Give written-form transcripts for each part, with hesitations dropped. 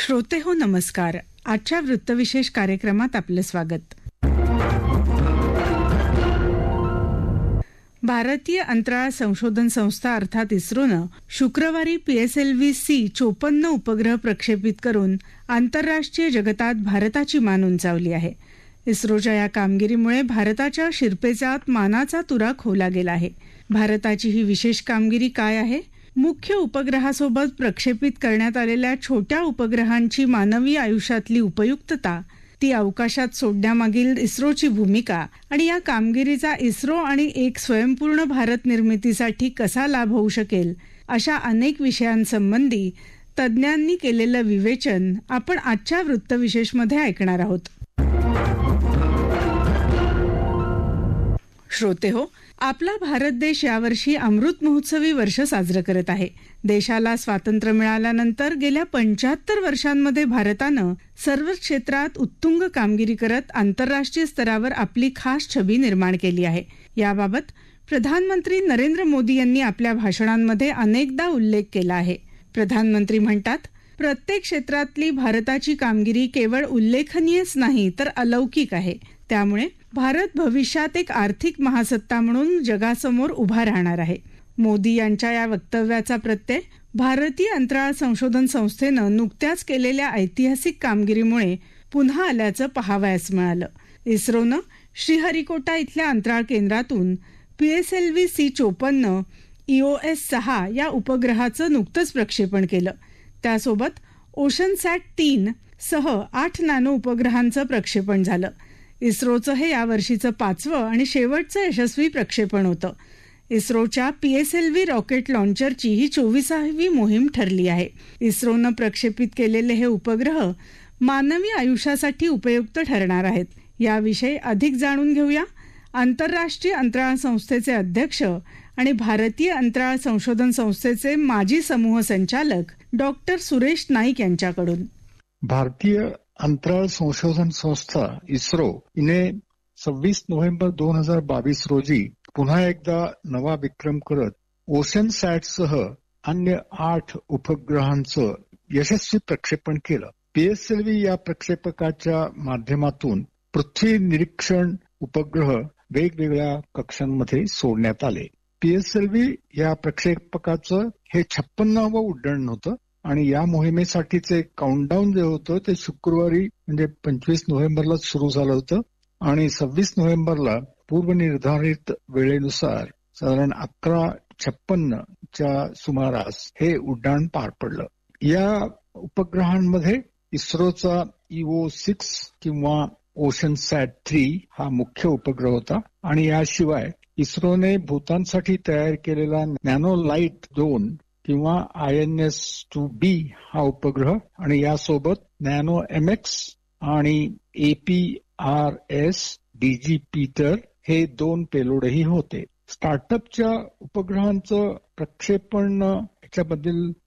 श्रोते हो नमस्कार. आजच्या वृत्तविशेष कार्यक्रमात आपलं स्वागत. भारतीय अंतराळ संशोधन संस्था अर्थात इस्रोनं शुक्रवारी PSLV-C 54 उपग्रह प्रक्षेपित करून आंतरराष्ट्रीय जगतात भारताची मान उंचावली आहे. इस्रोच्या या कामगिरीमुळे भारताच्या शिरपेचात मानाचा तुरा खोवला गेला आहे. भारताची ही विशेष कामगिरी काय आहे? मुख्य उपग्रहासोबत प्रक्षेपित करण्यात आलेल्या छोट्या उपग्रहांची मानवी आयुष्यातली उपयुक्तता, ती अवकाशात सोडण्यामागील इस्रोची भूमिका आणि या कामगिरीचा इस्रो आणि एक स्वयंपूर्ण भारत निर्मितीसाठी कसा लाभ होऊ शकेल, अशा अनेक विषयांसंबंधी तज्ज्ञांनी केलेलं विवेचन आपण आजच्या वृत्तविशेषमध्ये ऐकणार आहोत. श्रोते हो, आपला भारत देश यावर्षी अमृत महोत्सवी वर्ष साजरं करत आहे. देशाला स्वातंत्र्य मिळाल्यानंतर गेल्या 75 वर्षांमध्ये भारतानं सर्व क्षेत्रात उत्तुंग कामगिरी करत आंतरराष्ट्रीय स्तरावर आपली खास छबी निर्माण केली आहे. याबाबत प्रधानमंत्री नरेंद्र मोदी यांनी आपल्या भाषणांमध्ये अनेकदा उल्लेख केला आहे. प्रधानमंत्री म्हणतात, प्रत्येक क्षेत्रातली भारताची कामगिरी केवळ उल्लेखनीयच नाही तर अलौकिक आहे. त्यामुळे भारत भविष्यात एक आर्थिक महासत्ता म्हणून जगासमोर उभा राहणार आहे. मोदी यांच्या या वक्तव्याचा प्रत्यय भारतीय अंतराळ संशोधन संस्थेनं नुकत्याच केलेल्या ऐतिहासिक कामगिरीमुळे पुन्हा आल्याचं पाहावयास मिळालं. इस्रोनं श्रीहरिकोटा इथल्या अंतराळ केंद्रातून PSLV-C 54 EOS-6 या उपग्रहाचं नुकतंच प्रक्षेपण केलं. त्यासोबत OceanSat-3 सह 8 नॅनो उपग्रहांचं प्रक्षेपण झालं. इस्रोचं हे यावर्षीचं 5वं आणि शेवटचं यशस्वी प्रक्षेपण होतं. इस्रोच्या PSLV रॉकेट लॉन्चरची ही 24वी मोहीम ठरली आहे. इस्रोनं प्रक्षेपित केलेले हे उपग्रह मानवी आयुष्यासाठी उपयुक्त ठरणार आहेत. याविषयी अधिक जाणून घेऊया आंतरराष्ट्रीय अंतराळ संस्थेचे अध्यक्ष आणि भारतीय अंतराळ संशोधन संस्थेचे माजी समूह संचालक डॉक्टर सुरेश नाईक यांच्याकडून. भारतीय अंतराळ संशोधन संस्था इस्रो हिने 26 नोव्हेंबर 2022 रोजी पुन्हा एकदा नवा विक्रम करत OceanSat-सह अन्य 8 उपग्रहांचं यशस्वी प्रक्षेपण केलं. PSLV या प्रक्षेपकाच्या माध्यमातून पृथ्वी निरीक्षण उपग्रह वेगवेगळ्या कक्षांमध्ये सोडण्यात आले. PSLV या प्रक्षेपकाचं हे 56वं उड्डाण होतं आणि या मोहिमेसाठीचे काउंटडाऊन जे होतं ते शुक्रवारी म्हणजे 25 नोव्हेंबरला सुरू झालं होतं आणि 26 नोव्हेंबरला पूर्वनिर्धारित वेळेनुसार साधारण 11:56च्या सुमारास हे उड्डाण पार पडलं. या उपग्रहांमध्ये इस्रोचा EO-6 किंवा OceanSat-3 हा मुख्य उपग्रह होता आणि याशिवाय इस्रोने भूतानसाठी तयार केलेला नॅनोलाइट 2 किंवा INS-2B हा उपग्रह आणि यासोबत नॅनो MX आणि APRS DG-PTER हे 2 पेलोडही होते. स्टार्टअपच्या उपग्रहांचं प्रक्षेपण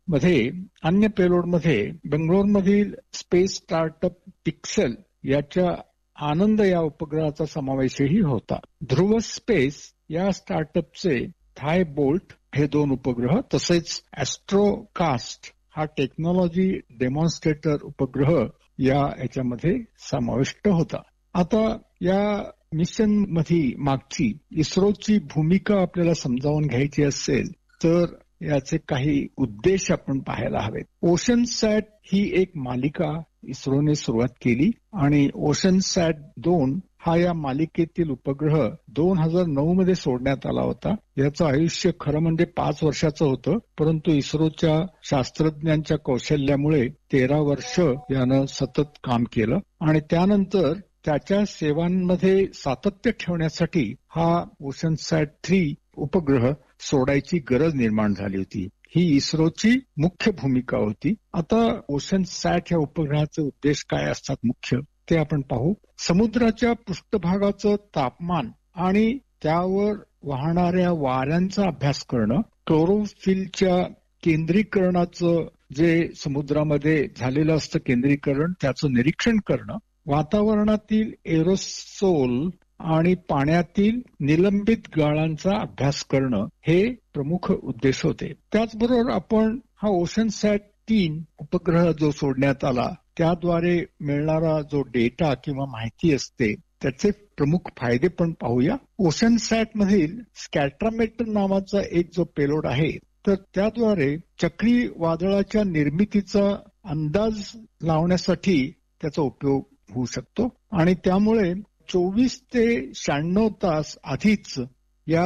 मध्ये अन्य पेलोडमध्ये बेंगलोरमधील स्पेस स्टार्टअप पिक्सेल याच्या आनंद या उपग्रहाचा समावेशही होता. ध्रुव स्पेस या स्टार्टअपचे थाय बोल्ट हे 2 उपग्रह तसेच ॲस्ट्रोकास्ट हा टेक्नॉलॉजी डेमॉन्स्ट्रेटर उपग्रह याच्यामध्ये समाविष्ट होता. आता या मिशन मध्ये मागची इस्रोची भूमिका आपल्याला समजावून घ्यायची असेल तर याचे काही उद्देश आपण पाहायला हवेत. OceanSat ही एक मालिका इस्रोने सुरुवात केली आणि OceanSat-2 हा या मालिकेतील उपग्रह 2009 मध्ये सोडण्यात आला होता. याचं आयुष्य खरं म्हणजे 5 वर्षाचं होतं, परंतु इस्रोच्या शास्त्रज्ञांच्या कौशल्यामुळे 13 वर्ष यानं सतत काम केलं आणि त्यानंतर त्याच्या सेवांमध्ये सातत्य ठेवण्यासाठी हा OceanSat-3 उपग्रह सोडायची गरज निर्माण झाली होती. ही इस्रोची मुख्य भूमिका होती. आता OceanSat या उपग्रहाचे उद्देश काय असतात मुख्य ते आपण पाहू. समुद्राच्या पृष्ठभागाचं तापमान आणि त्यावर वाहणाऱ्या वाऱ्यांचा अभ्यास करणं, क्लोरोफिलच्या केंद्रीकरणाचं जे समुद्रामध्ये झालेलं असतं केंद्रीकरण त्याचं निरीक्षण करणं, वातावरणातील एरोसोल आणि पाण्यातील निलंबित गाळांचा अभ्यास करणं हे प्रमुख उद्देश होते. त्याचबरोबर आपण हा OceanSat 3 उपग्रह जो सोडण्यात आला त्याद्वारे मिळणारा जो डेटा किंवा माहिती असते त्याचे प्रमुख फायदे पण पाहूया. ओशनसॅट मधील स्कॅट्रामेटर नावाचा एक जो पेलोड आहे तर त्याद्वारे चक्रीवादळाच्या निर्मितीचा अंदाज लावण्यासाठी त्याचा उपयोग होऊ शकतो आणि त्यामुळे 24 ते 96 तास आधीच या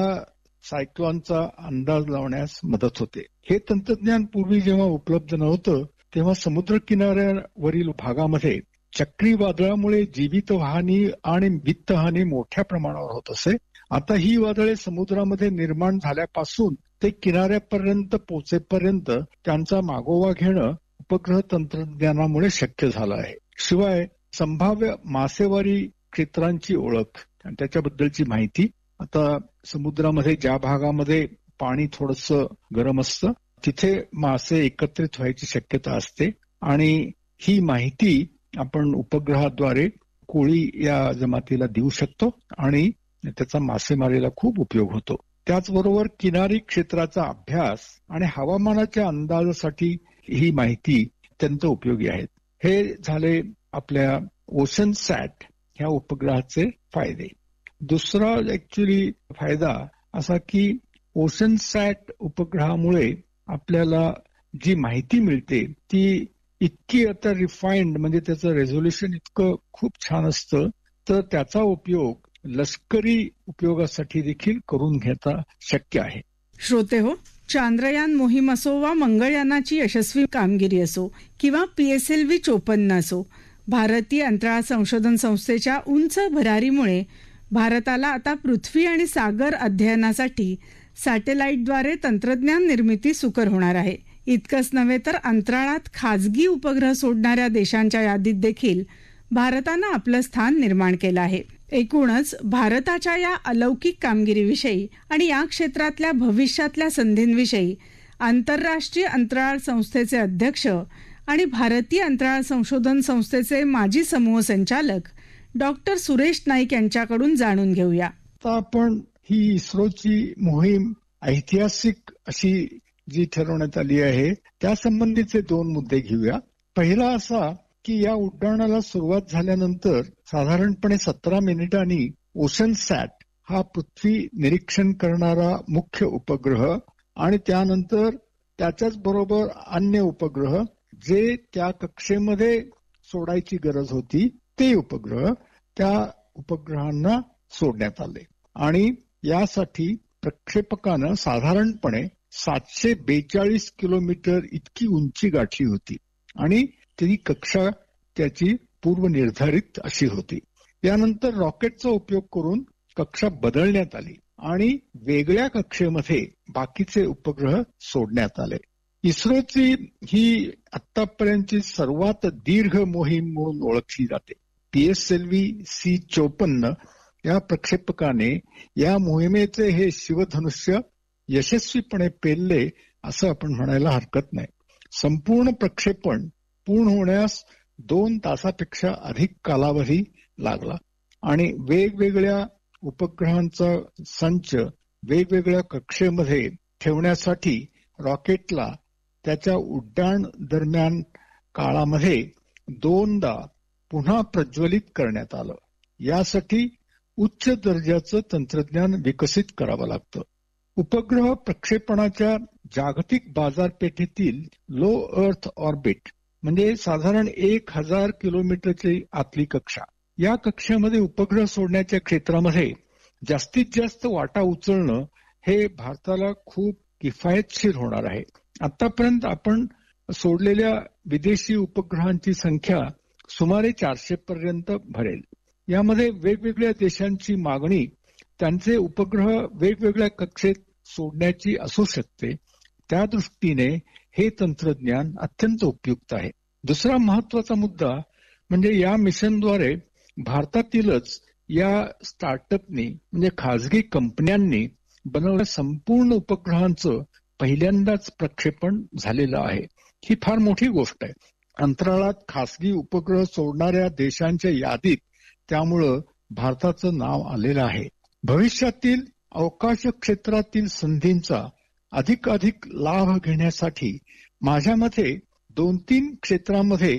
सायक्लॉनचा अंदाज लावण्यास मदत होते. हे तंत्रज्ञान पूर्वी जेव्हा उपलब्ध नव्हतं तेव्हा समुद्र किनाऱ्यावरील भागामध्ये चक्रीवादळामुळे जीवितहानी आणि वित्तहानी मोठ्या प्रमाणावर होत असे. आता ही वादळे समुद्रामध्ये निर्माण झाल्यापासून ते किनाऱ्यापर्यंत पोहोचेपर्यंत त्यांचा मागोवा घेणं उपग्रह तंत्रज्ञानामुळे शक्य झालं आहे. शिवाय संभाव्य मासेमारी क्षेत्रांची ओळख आणि त्याच्याबद्दलची माहिती. आता समुद्रामध्ये ज्या भागामध्ये पाणी थोडंसं गरम असतं तिथे मासे एकत्रित व्हायची शक्यता असते आणि ही माहिती आपण उपग्रहाद्वारे कोळी या जमातीला देऊ शकतो आणि त्याचा मासेमारीला खूप उपयोग होतो. त्याचबरोबर किनारी क्षेत्राचा अभ्यास आणि हवामानाच्या अंदाजासाठी ही माहिती अत्यंत उपयोगी आहेत. हे झाले आपल्या ओशनसॅट ह्या उपग्रहाचे फायदे. दुसरा ऍक्च्युली फायदा असा की ओशनसॅट उपग्रहामुळे आपल्याला जी माहिती मिळते ती इतकी आता रिफाईंड म्हणजे त्याचं रेझोल्युशन इतकं खूप छान असतं तर त्याचा उपयोग लष्करी उपयोगासाठी देखील करून घेता शक्य आहे. श्रोते हो, चांद्रयान मोहीम असो वा मंगळयानाची यशस्वी कामगिरी असो किंवा PSLV 54 असो, भारतीय अंतराळ संशोधन संस्थेच्या उंच भरारीमुळे भारताला आता पृथ्वी आणि सागर अध्ययनासाठी सॅटेलाईटद्वारे तंत्रज्ञान निर्मिती सुकर होणार आहे. इतकंच नव्हे तर अंतराळात खाजगी उपग्रह सोडणाऱ्या देशांच्या यादीत देखील भारतानं आपलं स्थान निर्माण केलं आहे. एकूणच भारताच्या या अलौकिक कामगिरीविषयी आणि या क्षेत्रातल्या भविष्यातल्या संधींविषयी आंतरराष्ट्रीय अंतराळ संस्थेचे अध्यक्ष आणि भारतीय अंतराळ संशोधन संस्थेचे माजी समूह संचालक डॉक्टर सुरेश नाईक यांच्याकडून जाणून घेऊया. आता आपण ही इस्रोची मोहीम ऐतिहासिक अशी जी ठरवण्यात आली आहे त्या संबंधीचे 2 मुद्दे घेऊया. पहिला असा की या उड्डाणाला सुरुवात झाल्यानंतर साधारणपणे 17 मिनिटांनी ओशनसॅट हा पृथ्वी निरीक्षण करणारा मुख्य उपग्रह आणि त्यानंतर त्याच्याच बरोबर अन्य उपग्रह जे त्या कक्षेमध्ये सोडायची गरज होती ते उपग्रह त्या उपग्रहांना सोडण्यात आले आणि यासाठी प्रक्षेपकानं साधारणपणे 742 किलोमीटर इतकी उंची गाठली होती आणि ती कक्षा त्याची पूर्वनिर्धारित अशी होती. यानंतर रॉकेटचा उपयोग करून कक्षा बदलण्यात आली आणि वेगळ्या कक्षेमध्ये बाकीचे उपग्रह सोडण्यात आले. इस्रोची ही आतापर्यंतची सर्वात दीर्घ मोहीम म्हणून ओळखली जाते. PSLV C54 या प्रक्षेपकाने या मोहिमेचे हे शिवधनुष्य यशस्वीपणे पेलले असं आपण म्हणायला हरकत नाही. संपूर्ण प्रक्षेपण पूर्ण होण्यास 2 तासापेक्षा अधिक कालावधी लागला आणि वेगवेगळ्या उपग्रहांचा संच वेगवेगळ्या कक्षेमध्ये ठेवण्यासाठी रॉकेटला त्याच्या उड्डाण दरम्यान काळामध्ये 2दा पुन्हा प्रज्वलित करण्यात आलं. यासाठी उच्च दर्जाचं तंत्रज्ञान विकसित करावं लागतं. उपग्रह प्रक्षेपणाच्या जागतिक बाजारपेठेतील लो अर्थ ऑर्बिट म्हणजे साधारण 1000 किलोमीटरची आतली कक्षा, या कक्षेमध्ये उपग्रह सोडण्याच्या क्षेत्रामध्ये जास्तीत जास्त वाटा उचलणं हे भारताला खूप किफायतशीर होणार आहे. आतापर्यंत आपण सोडलेल्या विदेशी उपग्रहांची संख्या सुमारे 400 पर्यंत भरेल. यामध्ये वेगवेगळ्या देशांची मागणी त्यांचे उपग्रह वेगवेगळ्या कक्षेत सोडण्याची असू शकते. त्या दृष्टीने हे तंत्रज्ञान अत्यंत उपयुक्त आहे. दुसरा महत्वाचा मुद्दा म्हणजे या मिशनद्वारे भारतातीलच या स्टार्टअपनी म्हणजे खाजगी कंपन्यांनी बनवलेल्या संपूर्ण उपग्रहांचं पहिल्यांदाच प्रक्षेपण झालेलं आहे. ही फार मोठी गोष्ट आहे. अंतराळात खासगी उपग्रह सोडणाऱ्या देशांच्या यादीत त्यामुळं भारताचं नाव आलेलं आहे. भविष्यातील अवकाश क्षेत्रातील संधींचा अधिकाधिक लाभ घेण्यासाठी माझ्या मते 2-3 क्षेत्रामध्ये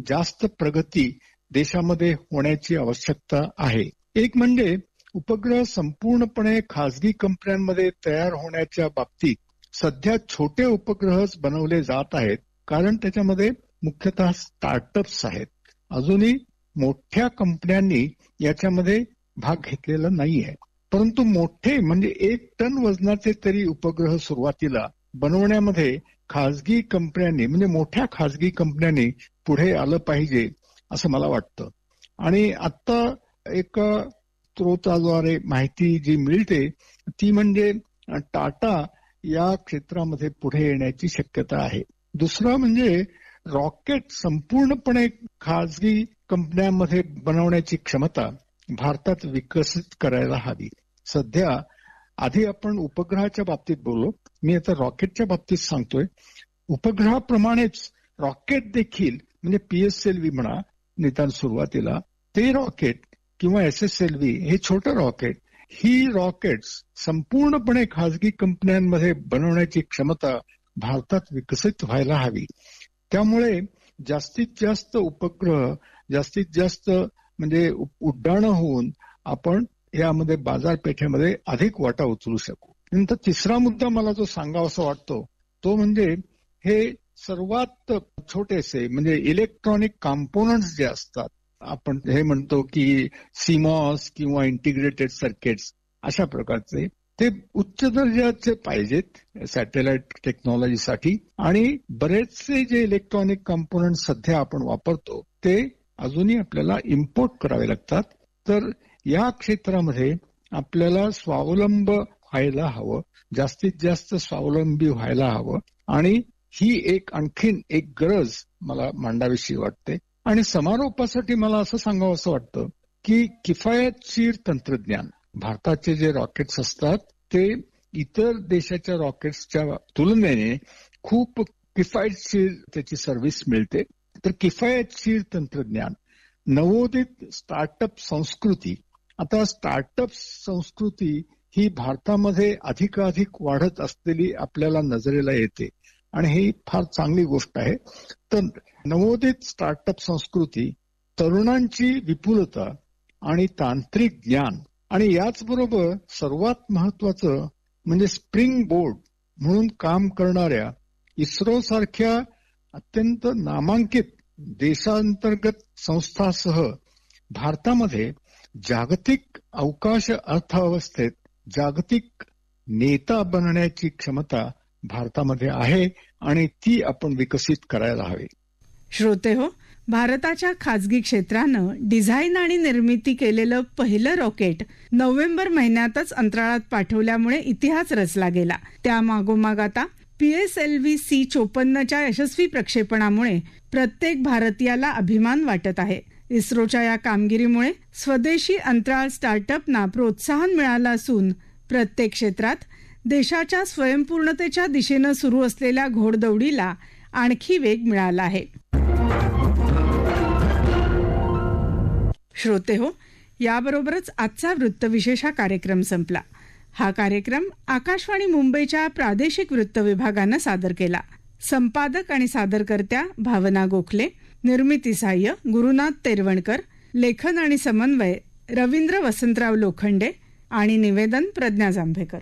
जास्त प्रगती देशामध्ये होण्याची आवश्यकता आहे. एक म्हणजे उपग्रह संपूर्णपणे खासगी कंपन्यांमध्ये तयार होण्याच्या बाबतीत सध्या छोटे उपग्रहच बनवले जात आहेत, कारण त्याच्यामध्ये मुख्यतः स्टार्टअप्स आहेत. अजूनही मोठ्या कंपन्यांनी याच्यामध्ये भाग घेतलेला नाहीये. परंतु मोठे म्हणजे 1 टन वजनाचे तरी उपग्रह सुरुवातीला बनवण्यामध्ये खासगी कंपन्यांनी म्हणजे मोठ्या खासगी कंपन्यांनी पुढे आलं पाहिजे असं मला वाटतं. आणि आता एक स्रोताद्वारे माहिती जी मिळते ती म्हणजे टाटा या क्षेत्रामध्ये पुढे येण्याची शक्यता आहे. दुसरं म्हणजे रॉकेट संपूर्णपणे खासगी कंपन्यांमध्ये बनवण्याची क्षमता भारतात विकसित करायला हवी. सध्या आधी आपण उपग्रहाच्या बाबतीत बोललो, मी आता रॉकेटच्या बाबतीत सांगतोय. उपग्रहाप्रमाणेच रॉकेट देखील म्हणजे PSLV म्हणा निदान सुरुवातीला, ते रॉकेट किंवा SSLV हे छोटं रॉकेट, ही रॉकेट्स संपूर्णपणे खासगी कंपन्यांमध्ये बनवण्याची क्षमता भारतात विकसित व्हायला हवी. त्यामुळे जास्तीत जास्त उपग्रह, जास्तीत जास्त म्हणजे उड्डाणं होऊन आपण यामध्ये बाजारपेठेमध्ये अधिक वाटा उचलू शकू. नंतर तिसरा मुद्दा मला जो सांगावासा वाटतो तो म्हणजे हे सर्वात छोटेसे म्हणजे इलेक्ट्रॉनिक कॉम्पोनंट्स जे असतात, आपण हे म्हणतो की CMOS किंवा इंटिग्रेटेड सर्किट्स, अशा प्रकारचे ते उच्च दर्जाचे पाहिजेत सॅटेलाइट टेक्नॉलॉजीसाठी. आणि बरेचसे जे इलेक्ट्रॉनिक कॉम्पोनंट सध्या आपण वापरतो ते अजूनही आपल्याला इम्पोर्ट करावे लागतात. तर या क्षेत्रामध्ये आपल्याला स्वावलंब व्हायला हवं, जास्तीत जास्त स्वावलंबी व्हायला हवं. आणि ही आणखीन एक गरज मला मांडावीशी वाटते. आणि समारोपासाठी मला असं सांगावं असं वाटतं की किफायतशीर तंत्रज्ञान, भारताचे जे रॉकेट्स असतात ते इतर देशाच्या रॉकेट्सच्या तुलनेने खूप किफायतशीर त्याची सर्व्हिस मिळते. तर किफायतशीर तंत्रज्ञान, नवोदित स्टार्टअप संस्कृती, आता स्टार्टअप संस्कृती ही भारतामध्ये अधिकाधिक वाढत असलेली आपल्याला नजरेला येते आणि ही फार चांगली गोष्ट आहे. तर नवोदित स्टार्टअप संस्कृती, तरुणांची विपुलता आणि तांत्रिक ज्ञान, आणि याचबरोबर सर्वात महत्वाचं म्हणजे स्प्रिंग बोर्ड म्हणून काम करणाऱ्या इस्रो सारख्या अत्यंत नामांकित देशांतर्गत संस्थासह भारतामध्ये जागतिक अवकाश अर्थव्यवस्थेत जागतिक नेता बनण्याची क्षमता भारतामध्ये आहे आणि ती आपण विकसित करायला हवी. श्रोते हो, भारताच्या खासगी क्षेत्रानं डिझाईन आणि निर्मिती केलेलं पहिलं रॉकेट नोव्हेंबर महिन्यातच अंतराळात पाठवल्यामुळे इतिहास रचला गेला. त्या मागोमाग आता PSLV C-54च्या यशस्वी प्रक्षेपणामुळे प्रत्येक भारतीयाला अभिमान वाटत आहे. इस्रोच्या या कामगिरीमुळे स्वदेशी अंतराळ स्टार्टअपना प्रोत्साहन मिळालं असून प्रत्येक क्षेत्रात देशाच्या स्वयंपूर्णतेच्या दिशेनं सुरू असलेल्या घोडदौडीला आणखी वेग मिळाला आहे. श्रोते हो, याबरोबरच आजचा वृत्तविशेष हा कार्यक्रम संपला. हा कार्यक्रम आकाशवाणी मुंबईच्या प्रादेशिक वृत्त विभागानं सादर केला. संपादक आणि सादरकर्त्या भावना गोखले, निर्मिती सहाय्य गुरुनाथ तेरवणकर, लेखन आणि समन्वय रवींद्र वसंतराव लोखंडे आणि निवेदन प्रज्ञा जांभेकर.